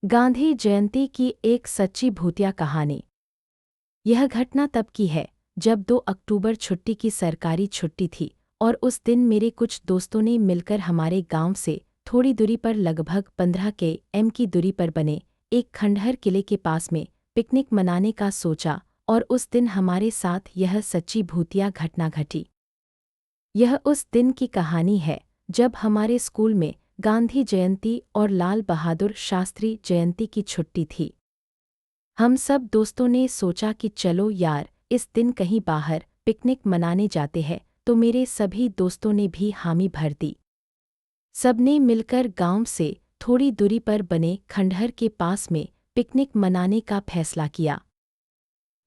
गांधी जयंती की एक सच्ची भूतिया कहानी। यह घटना तब की है जब 2 अक्टूबर छुट्टी की सरकारी छुट्टी थी और उस दिन मेरे कुछ दोस्तों ने मिलकर हमारे गांव से थोड़ी दूरी पर लगभग 15 km की दूरी पर बने एक खंडहर किले के पास में पिकनिक मनाने का सोचा और उस दिन हमारे साथ यह सच्ची भूतिया घटना घटी। यह उस दिन की कहानी है जब हमारे स्कूल में गांधी जयंती और लाल बहादुर शास्त्री जयंती की छुट्टी थी। हम सब दोस्तों ने सोचा कि चलो यार, इस दिन कहीं बाहर पिकनिक मनाने जाते हैं, तो मेरे सभी दोस्तों ने भी हामी भर दी। सबने मिलकर गांव से थोड़ी दूरी पर बने खंडहर के पास में पिकनिक मनाने का फैसला किया।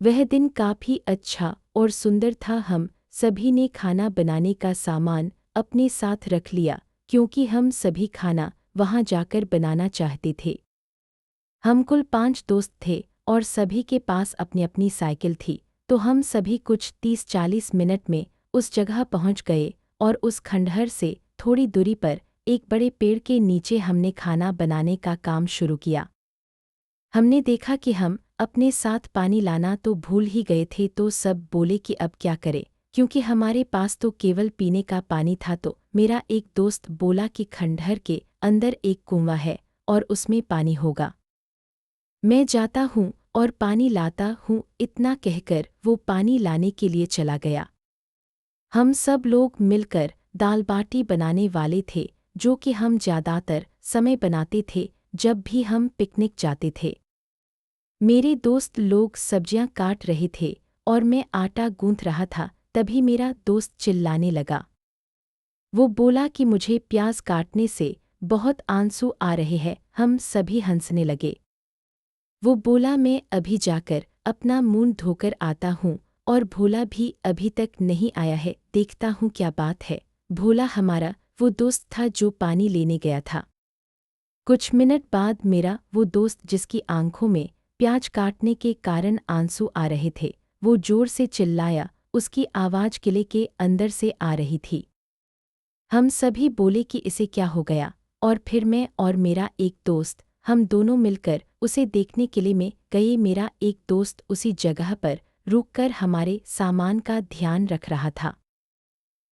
वह दिन काफ़ी अच्छा और सुंदर था। हम सभी ने खाना बनाने का सामान अपने साथ रख लिया क्योंकि हम सभी खाना वहां जाकर बनाना चाहते थे। हम कुल 5 दोस्त थे और सभी के पास अपनी अपनी साइकिल थी, तो हम सभी कुछ 30-40 मिनट में उस जगह पहुंच गए और उस खंडहर से थोड़ी दूरी पर एक बड़े पेड़ के नीचे हमने खाना बनाने का काम शुरू किया। हमने देखा कि हम अपने साथ पानी लाना तो भूल ही गए थे, तो सब बोले कि अब क्या करें, क्योंकि हमारे पास तो केवल पीने का पानी था। तो मेरा एक दोस्त बोला कि खंडहर के अंदर एक कुआं है और उसमें पानी होगा, मैं जाता हूँ और पानी लाता हूँ। इतना कहकर वो पानी लाने के लिए चला गया। हम सब लोग मिलकर दाल बाटी बनाने वाले थे, जो कि हम ज़्यादातर समय बनाते थे जब भी हम पिकनिक जाते थे। मेरे दोस्त लोग सब्जियां काट रहे थे और मैं आटा गूंथ रहा था। तभी मेरा दोस्त चिल्लाने लगा। वो बोला कि मुझे प्याज काटने से बहुत आंसू आ रहे हैं। हम सभी हंसने लगे। वो बोला, मैं अभी जाकर अपना मुंह धोकर आता हूँ, और भोला भी अभी तक नहीं आया है, देखता हूँ क्या बात है। भोला हमारा वो दोस्त था जो पानी लेने गया था। कुछ मिनट बाद मेरा वो दोस्त, जिसकी आंखों में प्याज काटने के कारण आंसू आ रहे थे, वो जोर से चिल्लाया। उसकी आवाज़ किले के अंदर से आ रही थी। हम सभी बोले कि इसे क्या हो गया, और फिर मैं और मेरा एक दोस्त, हम दोनों मिलकर उसे देखने किले में गए। मेरा एक दोस्त उसी जगह पर रुककर हमारे सामान का ध्यान रख रहा था।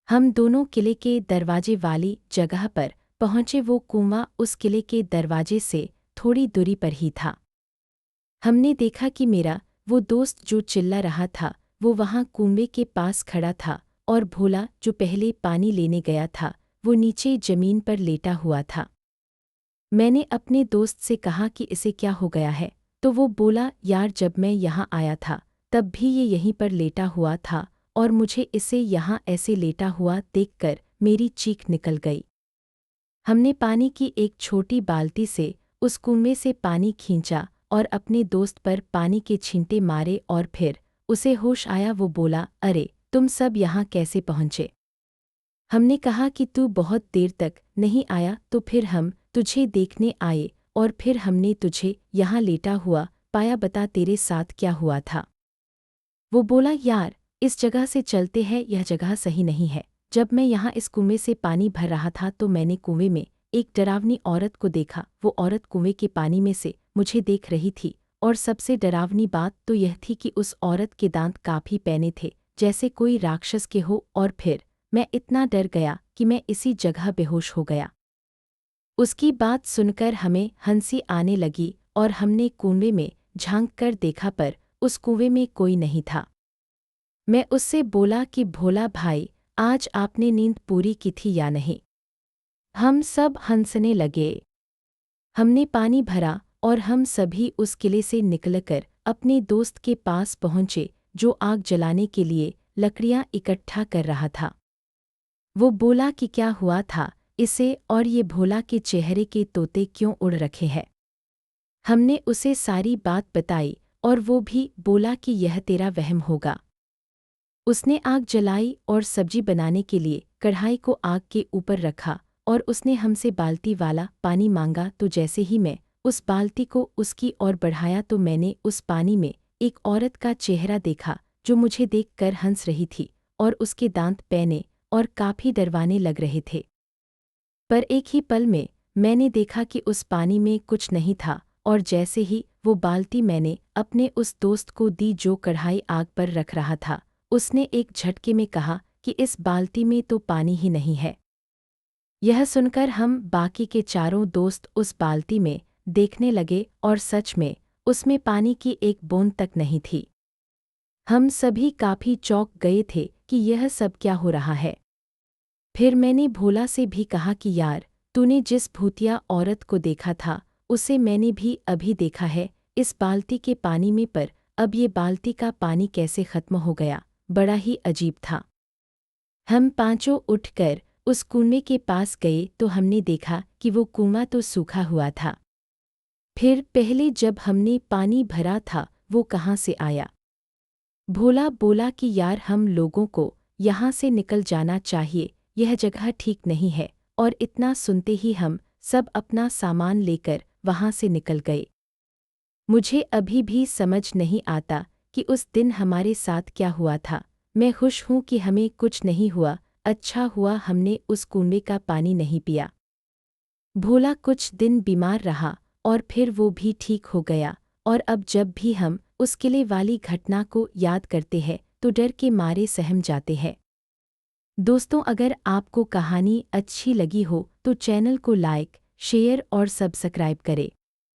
हम दोनों किले के दरवाजे वाली जगह पर पहुंचे। वो कुआं उस किले के दरवाजे से थोड़ी दूरी पर ही था। हमने देखा कि मेरा वो दोस्त जो चिल्ला रहा था, वो वहां कुएं के पास खड़ा था, और भोला जो पहले पानी लेने गया था, वो नीचे जमीन पर लेटा हुआ था। मैंने अपने दोस्त से कहा कि इसे क्या हो गया है, तो वो बोला, यार, जब मैं यहाँ आया था तब भी ये यहीं पर लेटा हुआ था, और मुझे इसे यहाँ ऐसे लेटा हुआ देखकर मेरी चीख निकल गई। हमने पानी की एक छोटी बाल्टी से उस कुएं से पानी खींचा और अपने दोस्त पर पानी के छींटे मारे, और फिर उसे होश आया। वो बोला, अरे, तुम सब यहाँ कैसे पहुँचे? हमने कहा कि तू बहुत देर तक नहीं आया, तो फिर हम तुझे देखने आए, और फिर हमने तुझे यहाँ लेटा हुआ पाया। बता, तेरे साथ क्या हुआ था? वो बोला, यार, इस जगह से चलते हैं, यह जगह सही नहीं है। जब मैं यहाँ इस कुएं से पानी भर रहा था तो मैंने कुएं में एक डरावनी औरत को देखा। वो औरत कुएं के पानी में से मुझे देख रही थी, और सबसे डरावनी बात तो यह थी कि उस औरत के दांत काफ़ी पैने थे, जैसे कोई राक्षस के हो। और फिर मैं इतना डर गया कि मैं इसी जगह बेहोश हो गया। उसकी बात सुनकर हमें हंसी आने लगी, और हमने कुएं में झांक कर देखा, पर उस कुएं में कोई नहीं था। मैं उससे बोला कि भोला भाई, आज आपने नींद पूरी की थी या नहीं? हम सब हंसने लगे। हमने पानी भरा और हम सभी उस किले से निकलकर अपने दोस्त के पास पहुंचे, जो आग जलाने के लिए लकड़ियां इकट्ठा कर रहा था। वो बोला कि क्या हुआ था इसे, और ये भोला के चेहरे के तोते क्यों उड़ रखे हैं? हमने उसे सारी बात बताई, और वो भी बोला कि यह तेरा वहम होगा। उसने आग जलाई और सब्जी बनाने के लिए कढ़ाई को आग के ऊपर रखा, और उसने हमसे बाल्टी वाला पानी मांगा। तो जैसे ही मैं उस बाल्टी को उसकी ओर बढ़ाया, तो मैंने उस पानी में एक औरत का चेहरा देखा, जो मुझे देखकर हंस रही थी, और उसके दांत पैने और काफ़ी डरवाने लग रहे थे। पर एक ही पल में मैंने देखा कि उस पानी में कुछ नहीं था, और जैसे ही वो बाल्टी मैंने अपने उस दोस्त को दी जो कढ़ाई आग पर रख रहा था, उसने एक झटके में कहा कि इस बाल्टी में तो पानी ही नहीं है। यह सुनकर हम बाकी के चारों दोस्त उस बाल्टी में देखने लगे और सच में उसमें पानी की एक बूंद तक नहीं थी। हम सभी काफी चौंक गए थे कि यह सब क्या हो रहा है। फिर मैंने भोला से भी कहा कि यार, तूने जिस भूतिया औरत को देखा था उसे मैंने भी अभी देखा है इस बाल्टी के पानी में, पर अब ये बाल्टी का पानी कैसे खत्म हो गया, बड़ा ही अजीब था। हम पांचों उठकर उस कुएं के पास गए तो हमने देखा कि वो कुआं तो सूखा हुआ था। फिर पहले जब हमने पानी भरा था वो कहाँ से आया? भोला बोला कि यार, हम लोगों को यहाँ से निकल जाना चाहिए, यह जगह ठीक नहीं है। और इतना सुनते ही हम सब अपना सामान लेकर वहाँ से निकल गए। मुझे अभी भी समझ नहीं आता कि उस दिन हमारे साथ क्या हुआ था। मैं खुश हूँ कि हमें कुछ नहीं हुआ, अच्छा हुआ हमने उस कुएं का पानी नहीं पिया। भोला कुछ दिन बीमार रहा और फिर वो भी ठीक हो गया, और अब जब भी हम उस किले वाली घटना को याद करते हैं तो डर के मारे सहम जाते हैं। दोस्तों, अगर आपको कहानी अच्छी लगी हो तो चैनल को लाइक, शेयर और सब्सक्राइब करें।